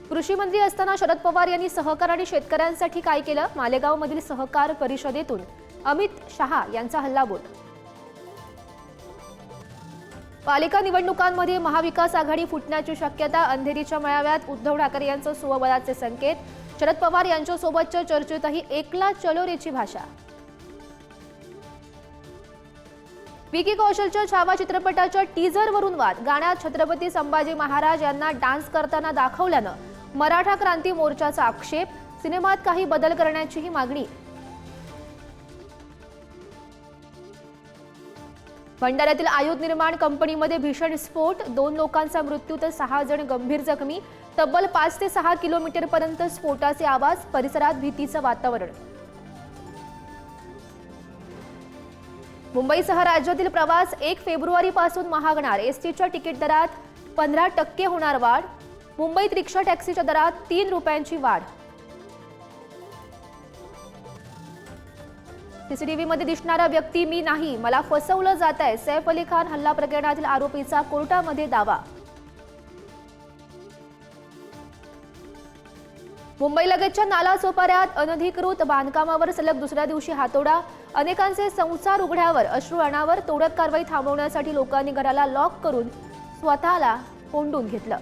कृषी मंत्री असताना शरद पवार यांनी सहकार आणि शेतकऱ्यांसाठी काय केलं? मालेगावमधील सहकार परिषदेतून अमित शहा यांचा हल्लाबोल। पालिका निवडणुकांमध्ये महाविकास आघाडी फुटण्याची शक्यता, अंधेरीच्या मेळाव्यात उद्धव ठाकरे यांचं स्वबळाचे संकेत। शरद पवार यांच्यासोबतच्या चर्चेतही एकला चलो रेची भाषा। विकी कौशलच्या छावा चित्रपटाच्या टीझरवरून वाद, गाण्यात छत्रपती संभाजी महाराज यांना डान्स करताना दाखवल्यानं मराठा क्रांती मोर्चाचा आक्षेप, सिनेमात काही बदल करण्याचीही मागणी। भंडाऱ्यातील आयुध निर्माण कंपनीमध्ये भीषण स्फोट, 2 लोकांचा मृत्यू तर 6 जण गंभीर जखमी। तब्बल 5 ते 6 किलोमीटरपर्यंत स्फोटाचे आवाज, परिसरात भीतीचं वातावरण। मुंबईसह राज्यातील प्रवास 1 फेब्रुवारीपासून महागणार, एसटीच्या तिकीट दरात 15% होणार वाढ। मुंबईत रिक्षा टॅक्सीच्या दरात 3 रुपयांची वाढ। सीसीटीव्हीमध्ये दिसणारा व्यक्ती मी नाही, मला फसवलं जातंय, सैफ अली खान हल्ला प्रकरणातील आरोपीचा कोर्टामध्ये दावा। मुंबईलगतच्या नालासोपाऱ्यात अनधिकृत बांधकामावर सलग दुसऱ्या दिवशी हातोडा, अनेकांचे संसार उघड्यावर, अश्रू अनावर। तोडक कारवाई थांबवण्यासाठी लोकांनी घराला लॉक करून स्वतःला कोंडून घेतलं।